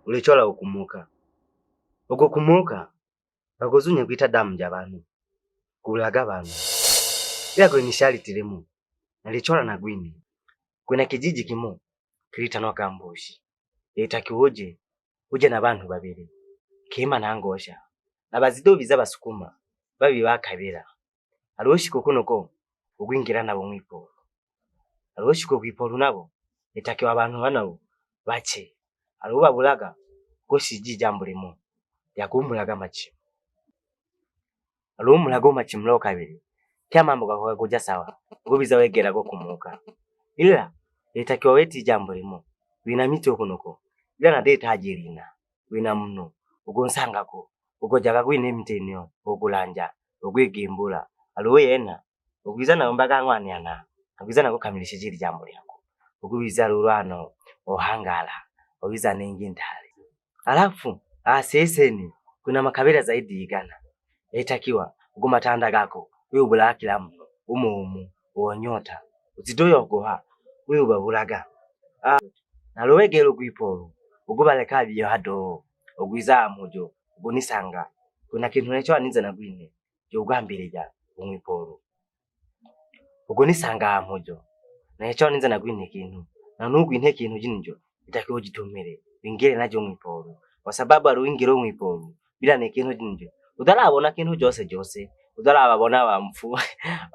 ulichola ukumuka ukukumuka bagozunya kwita damu jabanu kulaga banu ila kwenye sharti lemu nalichola na gwini kuna kijiji kimo kilitanwa kambushi itakiwoje uje na bantu babiri kima nangosha nabazidobi z'abasukuma babi bakabira aloshiko kunoko ugwingira nabo mwipo aloshiko kwipolu nabo itakiwa abantu banabo bache aluba bulaga koshiji jambo limo yakumulaga machi alumulaga machi mlo kabiri kya mambo gako kuja sawa ngubiza wegera go kumuka ila itakiwa weti jambo limo wina mito kunoko ila na data ajirina wina mno ugonsangako ugojaga kwine mtenyo okulanja ogwegimbula aluwe yena ugwizana ombaga ngwani ana ugwizana kukamilisha jiri jambo lyako ugubiza rurano ohangala ugiza ningi ntale alafu aseseni kuna makabila zaidi igana itakiwa ugumatanda gako wewe bulakila mno umumu uonyota uzidoyo goha wewe babulaga nalowegero kwipolo ugubaleka byo hado ugwiza mujo ugunisanga kuna kintu necho aninza nagwine cyo ugambirija umwipolo ugunisanga mujo necho aninza nagwine kintu na nugwine kintu jinjo itakiwa jitumire ingire najo mwipolo kwa sababu aruingiro mwipolo bila ne kintu jinjo udalabona kintu jose udalabona ba mfu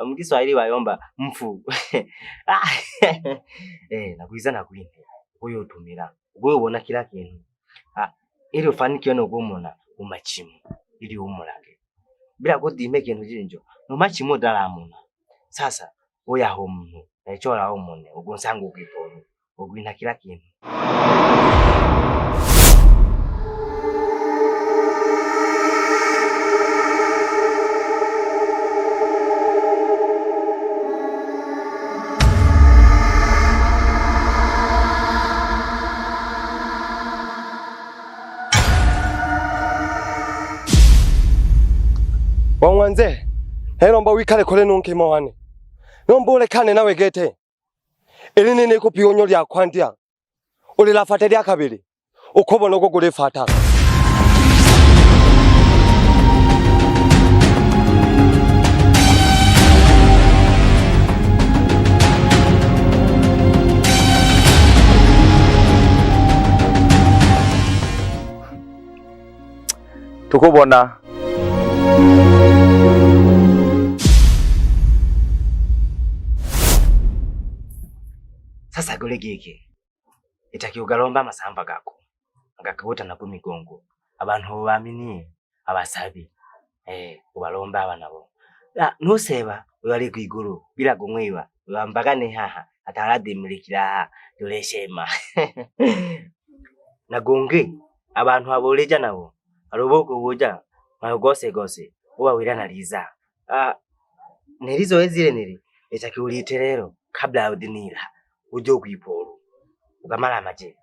mukiswahili bayomba mfu nagwiza nagwine uyo utumira ugo ubona kila kintu ili ufanikiwe no gumona umachimu ili umulage bila kodime kintu jinjo no machimu dalamuna sasa oya homu echola homone ugonsangu kwipolo ugwina kila kintu Wangwanze, helomba wikale kole nunkima wane. Nomba ulekane nawe gete. Ili nini kupionyo lya kwandia. Uli lafate lya kabili. Ukobo noko kule fata. Tukubona. Sasa gole geke itakiugalomba masamba gako ngakabuta na kumigongo abantu bamini abasabi ubalomba abanabo nuseba uyali kwiguru bila gumwiba bambagane haha atarade milikira doleshema nagonge abantu aboleja nabo aroboko boja magose gose uba wirana liza nerizo ezile neri itakiuliterero kabla ya udinira ujo kwipolo ugamala maje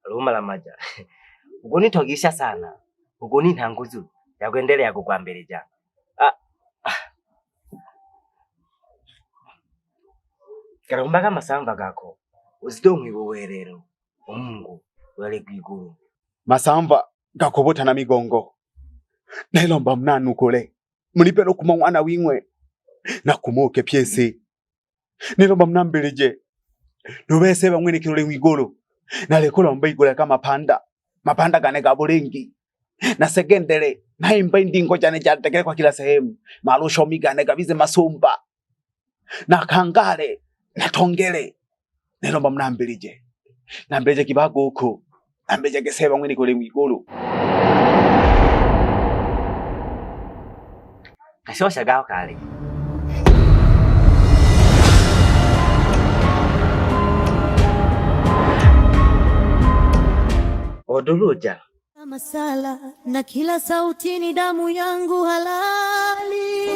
alumala maja ugoni togisha sana ugoni ntanguzu yakuendelea kukwambeleja karumbaga masamba gako uzidomwe bowerero Mungu wale kwiguru masamba gakobota na migongo nailomba mnanu kole mulipelo kuma mwana wingwe na kumoke pyese nilomba mnambeleje nubese bamwene kirole mwigolo nalekola mbaigula kama mapanda gane gabolengi na segendele na imba indingo jane jatekele kwa kila sehemu marusho migane gabize masumba na kangale na tongele nilomba mnambeleje nambeleje kibago uko nambeleje geseba mwene kirole mwigolo kashosha gao kale oduluja masala na kila sauti ni damu yangu halali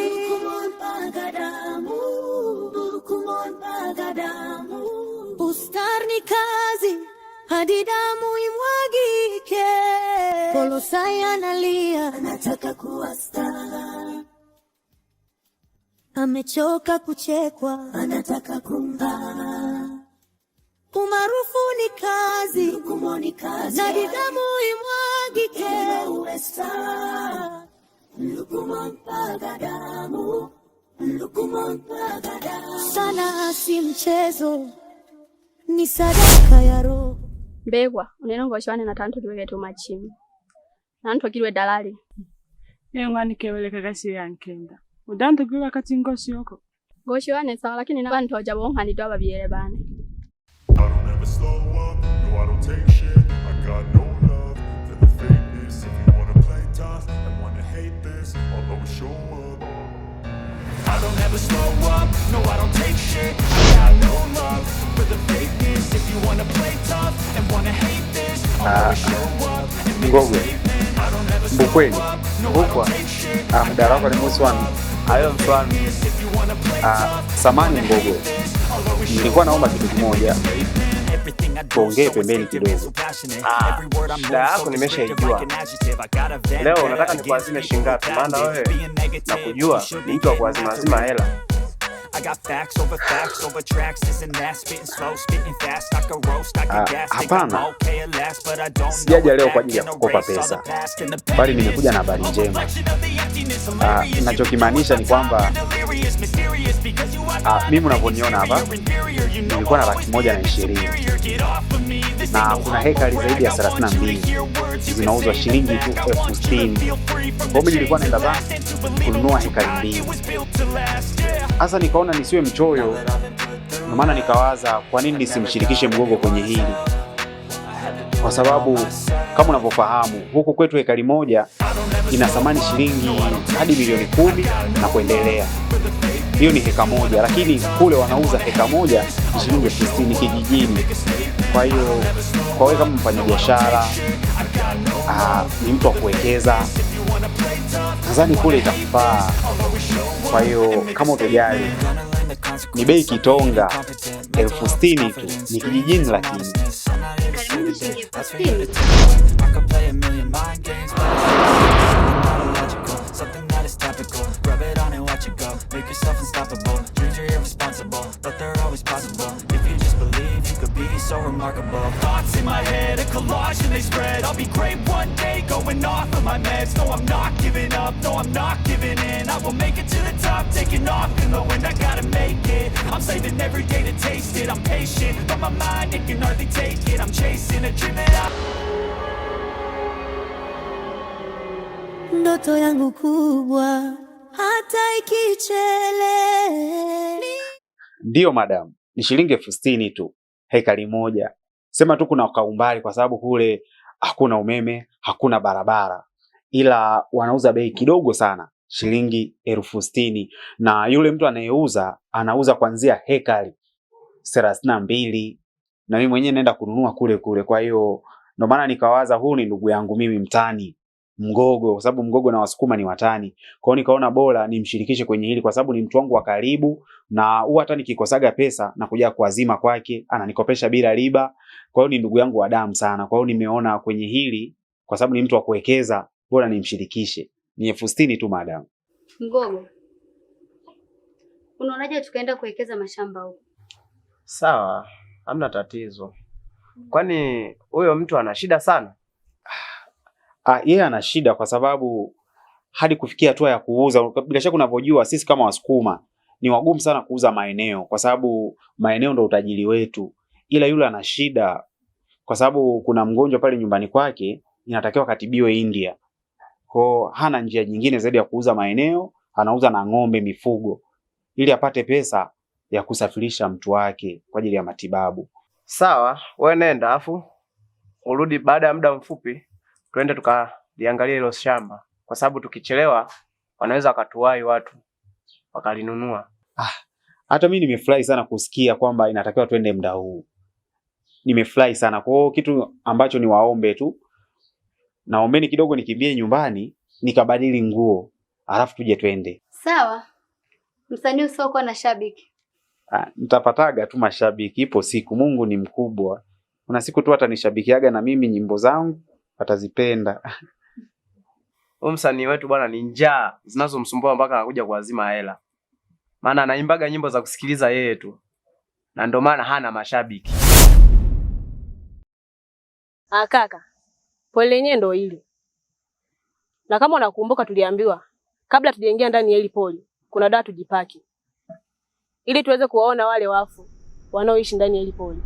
Ustar ni kazi hadi damu imwagike Kolosai analia anataka kuwa star amechoka kuchekwa anataka kumba umaarufu ni kazi, na damu imwagike uwe star. Lukuma mpaka damu, Lukuma mpaka damu. Sana si mchezo, ni sadaka ya roho. Mbegwa uneno ngoshoane na tanto kiweke tu machimu nanto kilwe dalali ngani keweleka kasi yankenda udanto kilwa kati ngosi yoko ngoshoane sawa lakini na bantu ojabonka ni doba biere bane. I don't ever slow up, no I don't take shit. I got no love for the fakeness. If you wanna play tough and wanna hate this, I'll always show up. I don't ever slow up, no I don't take shit. I got no love for the fakeness. If you wanna play tough and wanna hate this, I'll always show up and make a statement. I don't ever slow up, no I don't take shit. Mdaraka ni muswani. Hayo mswani. Samani Mgogo. Nilikuwa naomba kitu kimoja. Tuongee pembeni kidogo. Shida yako nimeshaijua. Leo unataka nikuazime shingapi? Maana wewe nakujua ni mtu wa kuazima lazima hela. Hapana. Sijaja leo kwa ajili ya kukopa pesa. Bali nimekuja na habari njema. Ninachokimaanisha ni kwamba mimi unavyoniona hapa nilikuwa na 120,000 na kuna hekari zaidi ya 32 zinauzwa shilingi tu 60,000. Kwa mimi nilikuwa naenda bana kununua hekari 2. Sasa nikaona nisiwe mchoyo, na maana nikawaza kwa nini nisimshirikishe Mgogo kwenye hili, kwa sababu kama unavyofahamu huku kwetu hekari moja ina thamani shilingi hadi milioni 10 na kuendelea. Hiyo ni heka moja, lakini kule wanauza heka moja shilingi 60 kijijini. Kwa hiyo kwa wewe kama mfanyabiashara ni mtu wa kuwekeza, nadhani kule itakufaa. Kwa hiyo kama utojali, ni bei kitonga 60,000 tu, ni kijijini lakini. Make yourself unstoppable. Dreams are irresponsible, but they're always possible. If you just believe, you could be so remarkable. Thoughts in my head, a collage and they spread. I'll be great one day, going off of my meds. No, I'm not giving up, no, I'm not giving in. I will make it to the top, taking off in the wind. I gotta make it, I'm saving every day to taste it. I'm patient, but my mind, it can hardly take it. I'm chasing a dream that I... Ndoto yangu kubwa hata ikichele. Ndio madam, ni shilingi 60,000 tu hekari moja. Sema tu kuna kaumbali kwa sababu kule hakuna umeme, hakuna barabara. Ila wanauza bei kidogo sana, shilingi 60,000, na yule mtu anayeuza anauza kuanzia hekari 32, na mimi mwenyewe naenda kununua kule kule. Kwa hiyo ndio maana nikawaza huu ni ndugu yangu mimi mtani Mgogo, kwa sababu Mgogo na Wasukuma ni watani. Kwa hiyo nikaona bora nimshirikishe kwenye hili kwa sababu ni mtu wangu wa karibu, na huwa hata nikikosaga pesa na kuja kuazima kwake, ananikopesha bila riba. Kwa hiyo ni ndugu yangu wa damu sana. Kwa hiyo nimeona kwenye hili kwa sababu ni mtu wa kuwekeza, bora nimshirikishe. Ni 60,000 tu madam. Mgogo, unaonaje tukaenda kuwekeza mashamba huko? Sawa, hamna tatizo. Kwani huyo mtu ana shida sana? Yeye ana shida kwa sababu hadi kufikia hatua ya kuuza. Bila shaka unavyojua sisi kama Wasukuma ni wagumu sana kuuza maeneo kwa sababu maeneo ndio utajiri wetu. Ila yule ana shida kwa sababu kuna mgonjwa pale nyumbani kwake inatakiwa katibiwe India. Kwa hana njia nyingine zaidi ya kuuza maeneo, anauza na ng'ombe, mifugo, ili apate pesa ya kusafirisha mtu wake kwa ajili ya matibabu. Sawa, wewe nenda afu urudi baada ya muda mfupi. Tuende tukaliangalia hilo shamba kwa sababu tukichelewa wanaweza wakatuwai watu wakalinunua. Hata mimi nimefurahi sana kusikia kwamba inatakiwa tuende muda huu. Nimefurahi sana. Kwa hiyo kitu ambacho ni waombe tu, naombeni kidogo nikimbie nyumbani nikabadili nguo alafu tuje twende. Sawa. Msanii usiokuwa na shabiki. Nitapataga tu mashabiki, ipo siku. Mungu ni mkubwa. Kuna siku tu hata nishabikiaga na mimi nyimbo zangu atazipenda. Huyu msanii wetu bwana ni njaa zinazomsumbua mpaka anakuja kuazima hela. Maana anaimbaga nyimbo za kusikiliza yeye tu. Na ndio maana hana mashabiki. Kaka, pole lenyewe ndo hili. Na kama unakumbuka tuliambiwa kabla tujaingia ndani ya hili poli kuna dawa tujipaki, ili tuweze kuwaona wale wafu wanaoishi ndani ya hili poli.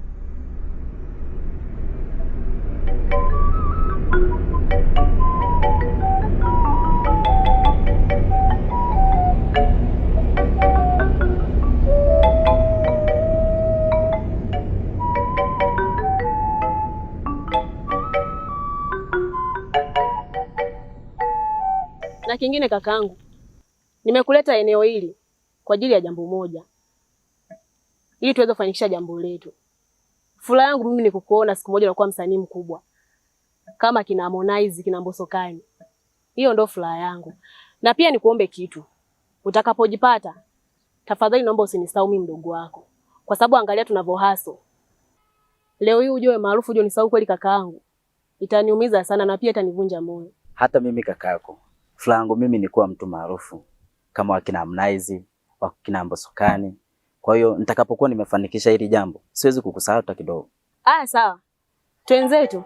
Na kingine kakaangu, nimekuleta eneo hili kwa ajili ya jambo moja, ili tuweze kufanikisha jambo letu. Furaha yangu mimi ni kukuona siku moja unakuwa msanii mkubwa kama kina Harmonize, kina Mbosokani. Hiyo ndio furaha yangu. Na pia nikuombe kitu. Utakapojipata, tafadhali naomba usinisahau mimi mdogo wako. Kwa sababu angalia tunavyohaso. Leo hii ujue maarufu uje unisahau kweli kakaangu. Itaniumiza sana na pia itanivunja moyo. Hata mimi kakako, furaha yangu mimi ni kuwa mtu maarufu kama wakina Harmonize, wakina Mbosokani. Kwa hiyo nitakapokuwa nimefanikisha hili jambo, siwezi kukusahau hata kidogo. Sawa. Twenzetu.